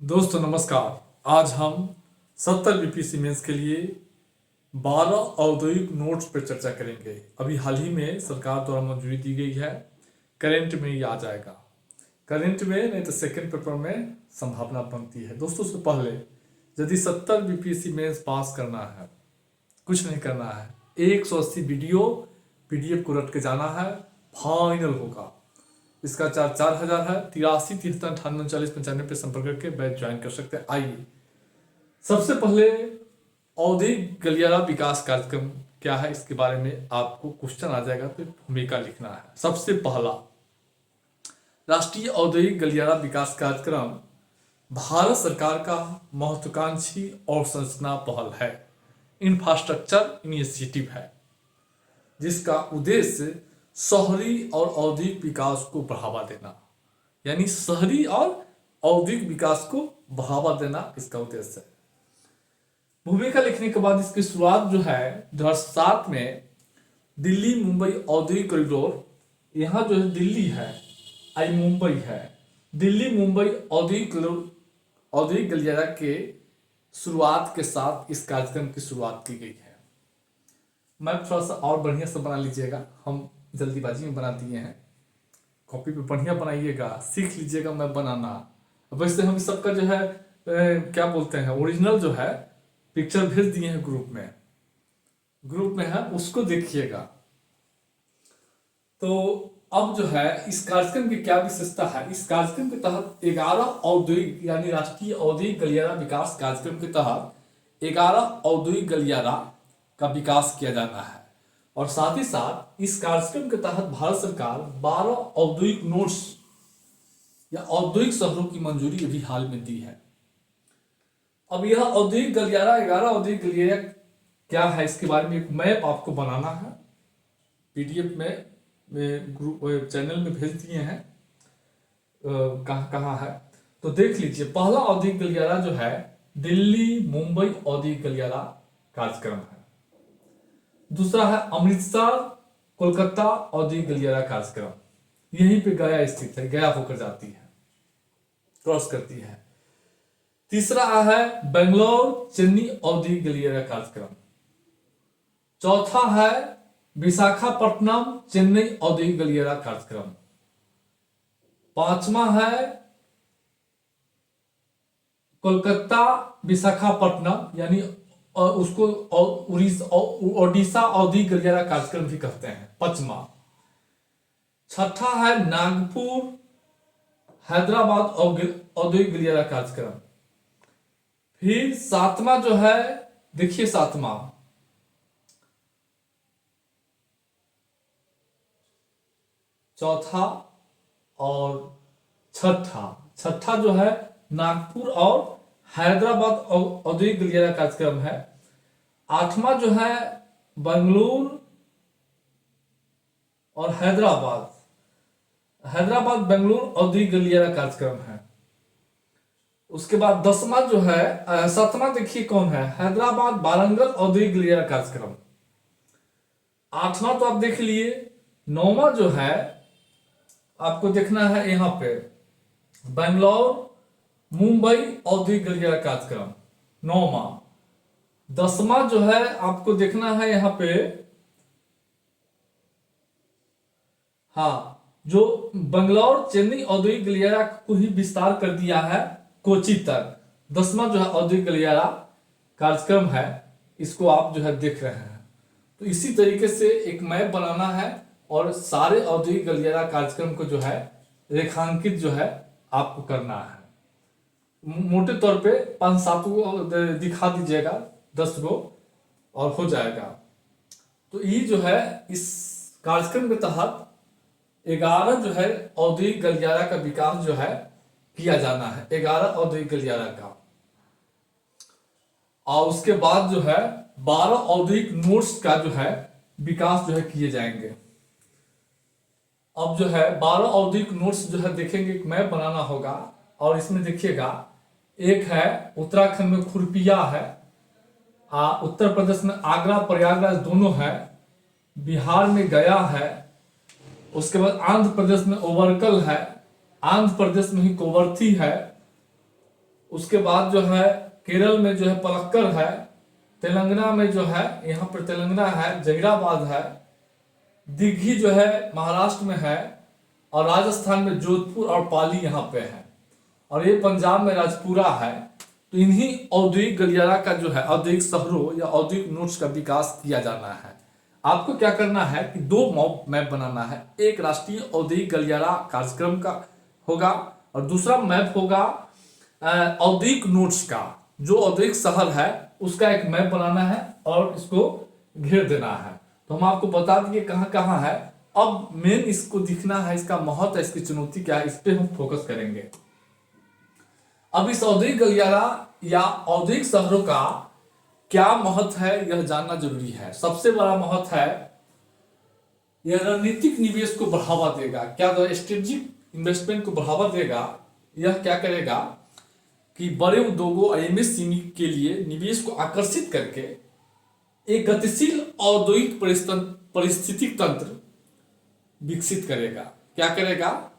दोस्तों नमस्कार। आज हम 70 बीपीएससी मेंस के लिए 12 औद्योगिक नोट्स पर चर्चा करेंगे। अभी हाल ही में सरकार द्वारा मंजूरी दी गई है। करंट में ये आ जाएगा। करंट में नहीं तो सेकंड पेपर में संभावना बनती है। दोस्तों उससे पहले यदि 70 बीपीएससी मेंस पास करना है, कुछ नहीं करना है, 180 वीडियो पीडीएफ को रट के जाना है, फाइनल होगा। इसका चार्ज 4000 है। 83 73 98 49 95 पे संपर्क करके बैच ज्वाइन कर सकते हैं। आइए सबसे पहले औद्योगिक गलियारा विकास कार्यक्रम क्या है इसके बारे में आपको क्वेश्चन आ जाएगा तो भूमिका लिखना है। सबसे पहला, राष्ट्रीय औद्योगिक गलियारा विकास कार्यक्रम भारत सरकार का महत्वाकांक्षी और संरचना पहल है, इंफ्रास्ट्रक्चर इनिशिएटिव है, जिसका उद्देश्य शहरी और औद्योगिक विकास को बढ़ावा देना, यानी शहरी और औद्योगिक विकास को बढ़ावा देना इसका उद्देश्य है। भूमिका लिखने के बाद इसकी शुरुआत जो है 2007 में दिल्ली मुंबई औद्योगिक कॉरिडोर, यहाँ जो है दिल्ली है, आई मुंबई है, दिल्ली मुंबई औद्योगिक गलियारा के शुरुआत के साथ इस कार्यक्रम की शुरुआत की गई है। मैं थोड़ा सा और बढ़िया से बना लीजिएगा, हम जल्दीबाजी में बना दिए हैं। कॉपी पे बढ़िया बनाइएगा, सीख लीजिएगा मैं बनाना। वैसे हम सबका जो है क्या बोलते हैं, ओरिजिनल जो है पिक्चर भेज दिए हैं ग्रुप में है, उसको देखिएगा। तो अब जो है इस कार्यक्रम की क्या विशेषता है, इस कार्यक्रम के तहत 11 औद्योगिक यानी राष्ट्रीय औद्योगिक गलियारा विकास कार्यक्रम के तहत 11 औद्योगिक गलियारा का विकास किया जाना है। और साथ ही साथ इस कार्यक्रम के तहत भारत सरकार 12 औद्योगिक नोड्स या औद्योगिक शहरों की मंजूरी अभी हाल में दी है। अब यह औद्योगिक गलियारा 11 औद्योगिक गलियारा क्या है इसके बारे में एक मैप आपको बनाना है। पीडीएफ में ग्रुप चैनल में भेज दिए हैं, कहाँ कहाँ है तो देख लीजिए। पहला औद्योगिक गलियारा जो है दिल्ली मुंबई औद्योगिक गलियारा कार्यक्रम है। दूसरा है अमृतसर कोलकाता औद्योगिक गलियारा कार्यक्रम, यहीं पे गया स्थित है, गया होकर जाती है, क्रॉस करती है। तीसरा है बेंगलोर चेन्नई औद्योगिक गलियारा कार्यक्रम। चौथा है विशाखापट्टनम चेन्नई औद्योगिक गलियारा कार्यक्रम। पांचवा है कोलकाता विशाखापट्टनम, यानी उसको ओडिशा औद्योगिक गलियारा कार्यक्रम भी कहते हैं, पांचवा। छठा है नागपुर हैदराबाद औद्योगिक गलियारा कार्यक्रम। फिर सातवां जो है, देखिए सातवां, चौथा और छठा जो है नागपुर और हैदराबाद औद्योगिक गलियारा कार्यक्रम है। आठवां जो है बेंगलुरु और हैदराबाद बेंगलुरु औद्योगिक गलियारा कार्यक्रम है। उसके बाद 10वां जो है 7वां देखिए कौन है, हैदराबाद वारंगल औद्योगिक गलियारा कार्यक्रम। 8वां तो आप देख लिए। 9वां जो है आपको देखना है यहाँ पे बेंगलोर मुंबई औद्योगिक गलियारा कार्यक्रम 9वां। 10वां जो है आपको देखना है यहाँ पे, हाँ, जो बंगलौर चेन्नई औद्योगिक गलियारा को ही विस्तार कर दिया है कोची तक। 10वां जो है औद्योगिक गलियारा कार्यक्रम है, इसको आप जो है देख रहे हैं। तो इसी तरीके से एक मैप बनाना है और सारे औद्योगिक गलियारा कार्यक्रम को जो है रेखांकित जो है आपको करना है। मोटे तौर पे 5-7 को दिखा दीजिएगा, 10 को और हो जाएगा। तो ये जो है इस कार्यक्रम के तहत 11 जो है औद्योगिक गलियारा का विकास जो है किया जाना है, 11 औद्योगिक गलियारा का। और उसके बाद जो है 12 औद्योगिक नोड्स का जो है विकास जो है किए जाएंगे। अब जो है 12 औद्योगिक नोड्स जो है देखेंगे, एक मैप बनाना होगा। और इसमें देखिएगा, एक है उत्तराखंड में खुरपिया है, उत्तर प्रदेश में आगरा प्रयागराज दोनों है, बिहार में गया है, उसके बाद आंध्र प्रदेश में ओवरकल है, आंध्र प्रदेश में ही कोवर्थी है, उसके बाद जो है केरल में जो है पलक्कड़ है, तेलंगाना में जो है यहाँ पर तेलंगाना है, जहीराबाद है, दिघी जो है महाराष्ट्र में है, और राजस्थान में जोधपुर और पाली यहाँ पे है, और ये पंजाब में राजपुरा है। तो इन्हीं औद्योगिक गलियारा का जो है औद्योगिक शहरों या औद्योगिक नोड्स का विकास किया जाना है। आपको क्या करना है कि दो मैप बनाना है, एक राष्ट्रीय औद्योगिक गलियारा कार्यक्रम का होगा और दूसरा मैप होगा औद्योगिक नोड्स का। जो औद्योगिक शहर है उसका एक मैप बनाना है और इसको घेर देना है। तो हम आपको बता दिए कहाँ कहाँ है। अब मेन इसको दिखना है, इसका महत्व, इसकी चुनौती क्या है, इस पे हम फोकस करेंगे। अब इस औद्योगिक गलियारा या औद्योगिक शहरों का क्या महत्व है यह जानना जरूरी है। सबसे बड़ा महत्व है यह रणनीतिक निवेश को बढ़ावा देगा। क्या स्ट्रेटेजिक इन्वेस्टमेंट को बढ़ावा देगा। यह क्या करेगा कि बड़े उद्योगों और एमएसएमई के लिए निवेश को आकर्षित करके एक गतिशील औद्योगिक परिस्थितिक तंत्र विकसित करेगा। क्या करेगा,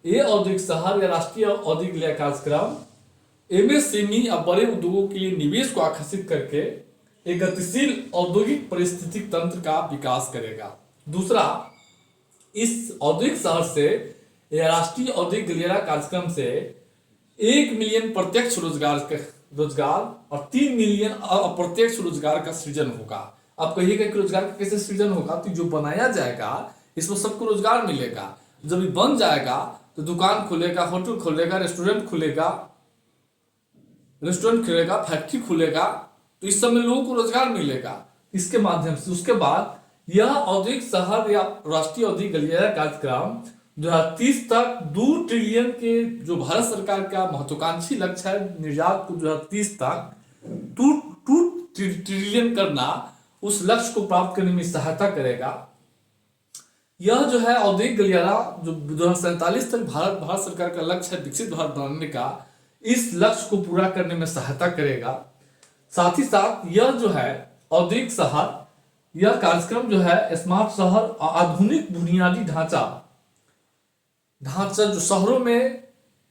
ये औद्योगिक शहर या राष्ट्रीय औद्योगिक गलियारा कार्यक्रम एमएसएमई और बड़े उद्योगों के लिए निवेश को आकर्षित करके एक गतिशील औद्योगिक परिस्थितिक तंत्र का विकास करेगा। दूसरा, इस औद्योगिक शहर से या राष्ट्रीय औद्योगिक गलियारा कार्यक्रम से 1 मिलियन प्रत्यक्ष रोजगार और 3 मिलियन अप्रत्यक्ष रोजगार का सृजन होगा। आप कहिएगा कि रोजगार का कैसे सृजन होगा, तो जो बनाया जाएगा इसमें सबको रोजगार मिलेगा। जब ये बन जाएगा तो दुकान खुलेगा, होटल खुलेगा, रेस्टोरेंट खुलेगा, फैक्ट्री खुलेगा, तो इस समय लोगों को रोजगार मिलेगा इसके माध्यम से। उसके बाद यह औद्योगिक शहर या राष्ट्रीय औद्योगिक गलियारा कार्यक्रम 2030 तक 2 ट्रिलियन के जो भारत सरकार का महत्वाकांक्षी लक्ष्य है, निर्यात को 2030 तक 2 ट्रिलियन करना, उस लक्ष्य को प्राप्त करने में सहायता करेगा। यह जो है औद्योगिक गलियारा जो 2047 तक भारत सरकार का लक्ष्य है विकसित भारत बनाने का, इस लक्ष्य को पूरा करने में सहायता करेगा। साथ ही साथ यह जो है औद्योगिक शहर, यह कार्यक्रम जो है स्मार्ट शहर, आधुनिक बुनियादी ढांचा जो शहरों में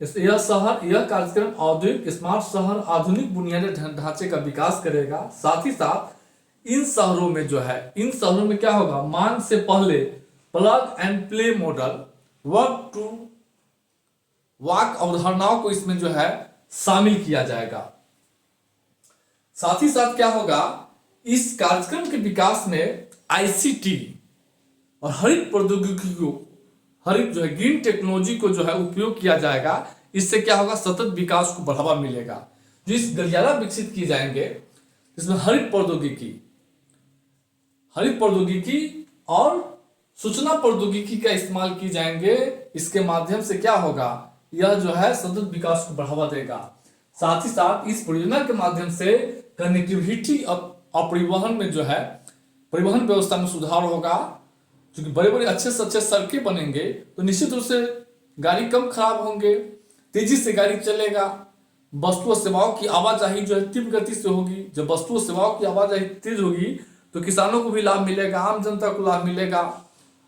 यह कार्यक्रम औद्योगिक स्मार्ट शहर, आधुनिक बुनियादी ढांचे का विकास करेगा। साथ ही साथ इन शहरों में क्या होगा, मांग से पहले plug and play model, work to walk अवधारणाओं को इसमें जो है शामिल किया जाएगा। साथ ही साथ क्या होगा, इस कार्यक्रम के विकास में आईसीटी और हरित प्रौद्योगिकी को, हरित जो है ग्रीन टेक्नोलॉजी को जो है उपयोग किया जाएगा। इससे क्या होगा, सतत विकास को बढ़ावा मिलेगा। जो इस गलियारा विकसित किए जाएंगे इसमें हरित प्रौद्योगिकी और सूचना प्रौद्योगिकी का इस्तेमाल किए जाएंगे। इसके माध्यम से क्या होगा, यह जो है सतत विकास को बढ़ावा देगा। साथ ही साथ इस परियोजना के माध्यम से कनेक्टिविटी और परिवहन में जो है परिवहन व्यवस्था में सुधार होगा। क्योंकि बड़े बड़े अच्छे से अच्छे सड़कें बनेंगे तो निश्चित रूप से गाड़ी कम खराब होंगे, तेजी से गाड़ी चलेगा, वस्तु और सेवाओं की आवाजाही जो है तीव्र गति से होगी। जब वस्तु और सेवाओं की आवाजाही तेज होगी तो किसानों को भी लाभ मिलेगा, आम जनता को लाभ मिलेगा,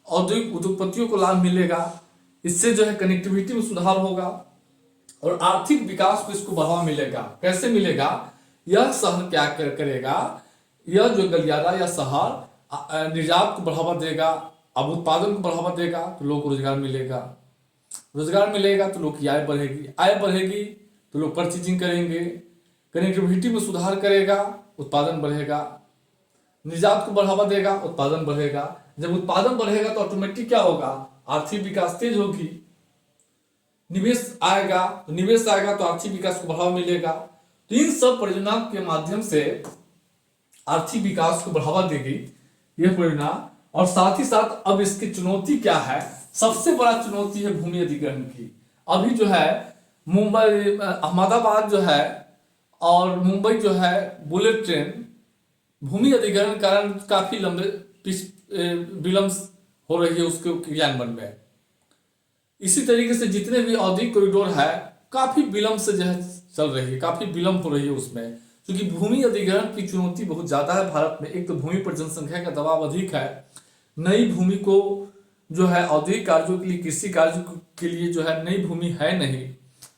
औद्योगिक उद्योगपतियों को लाभ मिलेगा। इससे जो है कनेक्टिविटी में सुधार होगा और आर्थिक विकास को इसको बढ़ावा मिलेगा। कैसे मिलेगा, यह शहर क्या करेगा, यह जो गलियारा या शहर निर्यात को बढ़ावा देगा, अब उत्पादन को बढ़ावा देगा तो लोगों को रोजगार मिलेगा तो लोग की आय बढ़ेगी तो लोग परचेजिंग करेंगे, कनेक्टिविटी में सुधार करेगा, उत्पादन बढ़ेगा, निर्यात को बढ़ावा देगा, उत्पादन बढ़ेगा। जब उत्पादन बढ़ेगा तो ऑटोमेटिक क्या होगा, आर्थिक विकास तेज होगी, निवेश आएगा तो आर्थिक विकास को बढ़ावा मिलेगा। तो इन सब परियोजनाओं के माध्यम से आर्थिक विकास को बढ़ावा देगी यह परियोजना। और साथ ही साथ अब इसकी चुनौती क्या है, सबसे बड़ा चुनौती है भूमि अधिग्रहण की। अभी जो है मुंबई अहमदाबाद जो है और मुंबई जो है बुलेट ट्रेन भूमि अधिग्रहण के कारण काफी विलंब हो रही है उसके क्रियान्वयन में। इसी तरीके से जितने भी औद्योगिक कॉरिडोर है काफी विलंब से जो है चल रही है, काफी विलंब हो रही है उसमें, क्योंकि भूमि अधिग्रहण की चुनौती बहुत ज्यादा है भारत में। एक तो भूमि पर जनसंख्या का दबाव अधिक है, नई भूमि को जो है औद्योगिक कार्यों के लिए, कृषि कार्यों के लिए जो है नई भूमि है नहीं,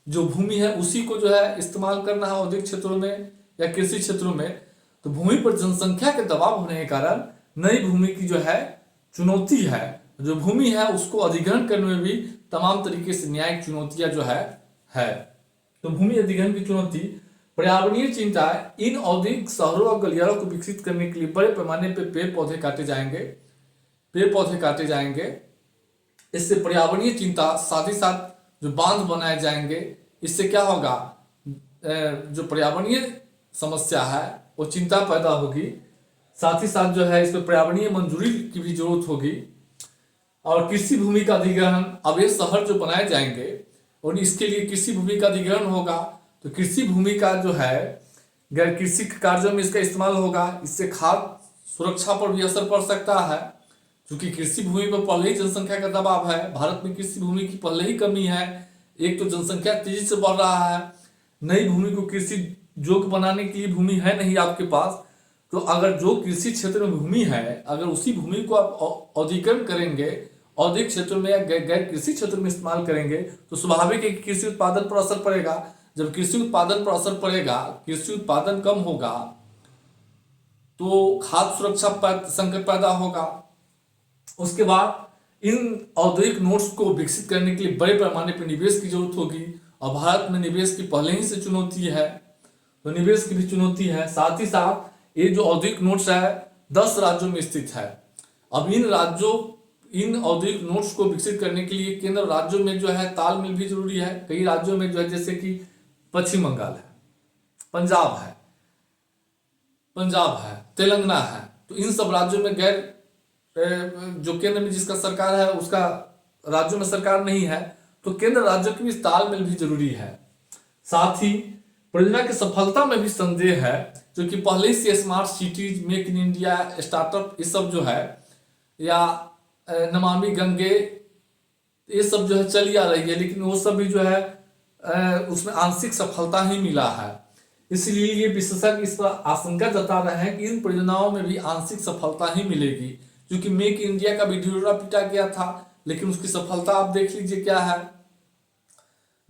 जो भूमि है उसी को जो है इस्तेमाल करना है औद्योगिक क्षेत्रों में या कृषि क्षेत्रों में। तो भूमि पर जनसंख्या के दबाव होने के कारण नई भूमि की जो है चुनौती है, जो भूमि है उसको अधिग्रहण करने में भी तमाम तरीके से न्यायिक चुनौतियां जो है। तो भूमि अधिग्रहण की चुनौती, पर्यावरणीय चिंता, इन औद्योगिक शहरों और गलियारों को विकसित करने के लिए बड़े पैमाने पर पेड़ पौधे काटे जाएंगे। इससे पर्यावरणीय चिंता, साथ ही साथ जो बांध बनाए जाएंगे, इससे क्या होगा, जो पर्यावरणीय समस्या है वो चिंता पैदा होगी। साथ ही साथ जो है इस पर पर्यावरणीय मंजूरी की भी जरूरत होगी। और कृषि भूमि का अधिग्रहण, अब ये शहर जो बनाए जाएंगे और इसके लिए कृषि भूमि का अधिग्रहण होगा, तो कृषि भूमि का जो है गैर कृषि कार्यों में इसका इस्तेमाल होगा। इससे खाद्य सुरक्षा पर भी असर पड़ सकता है, क्योंकि कृषि भूमि पर पहले ही जनसंख्या का दबाव है। भारत में कृषि भूमि की पहले ही कमी है, एक तो जनसंख्या तेजी से बढ़ रहा है, नई भूमि को कृषि योग्य बनाने के लिए भूमि है नहीं आपके पास। तो अगर जो कृषि क्षेत्र में भूमि है, अगर उसी भूमि को आप औद्योगिकरण करेंगे, औद्योगिक क्षेत्रों में या गैर कृषि क्षेत्र में इस्तेमाल करेंगे, तो स्वाभाविक है कि कृषि उत्पादन पर असर पड़ेगा। जब कृषि उत्पादन पर असर पड़ेगा, कृषि उत्पादन कम होगा, तो खाद्य सुरक्षा संकट पैदा होगा। उसके बाद इन औद्योगिक नोड्स को विकसित करने के लिए बड़े पैमाने पर निवेश की जरूरत होगी, और भारत में निवेश की पहले ही से चुनौती है, तो निवेश की भी चुनौती है। साथ ही साथ ये जो औद्योगिक नोड्स है 10 राज्यों में स्थित है। अब इन औद्योगिक नोड्स को विकसित करने के लिए केंद्र राज्यों में जो है तालमेल भी जरूरी है। कई राज्यों में जो है, जैसे कि पश्चिम बंगाल है, पंजाब है, तेलंगाना है, तो इन सब राज्यों में जो केंद्र में जिसका सरकार है उसका राज्यों में सरकार नहीं है, तो केंद्र राज्यों की भी तालमेल भी जरूरी है। साथ ही परियोजना की सफलता में भी संदेह है, क्योंकि पहले से smart cities, make in India, startup, ये सब जो है, या नमामि गंगे, ये सब जो है चली आ रही है, लेकिन वो सब भी जो है उसमें आंशिक सफलता ही मिला है। इसलिए ये विशेषज्ञ इस पर आशंका जता रहे हैं कि इन परियोजनाओं में भी आंशिक सफलता ही मिलेगी, क्योंकि मेक इन इंडिया का भी ढिढोरा पीटा गया था, लेकिन उसकी सफलता आप देख लीजिए क्या है।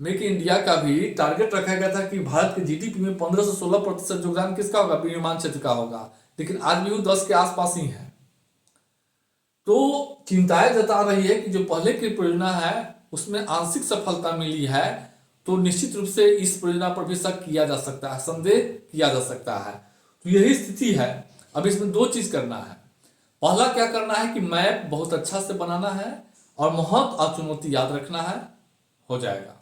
मेक इन इंडिया का भी टारगेट रखा गया था कि भारत के जीडीपी में 15 से 16% योगदान किसका होगा, विनिर्माण क्षेत्र का होगा, लेकिन आज भी वो 10 के आसपास ही है। तो चिंताएं जता रही है कि जो पहले की परियोजना है उसमें आंशिक सफलता मिली है, तो निश्चित रूप से इस परियोजना पर भी शक किया जा सकता है, संदेह किया जा सकता है। तो यही स्थिति है। अब इसमें 2 चीज करना है। पहला क्या करना है कि मैप बहुत अच्छा से बनाना है, और महत्व और चुनौती याद रखना है, हो जाएगा।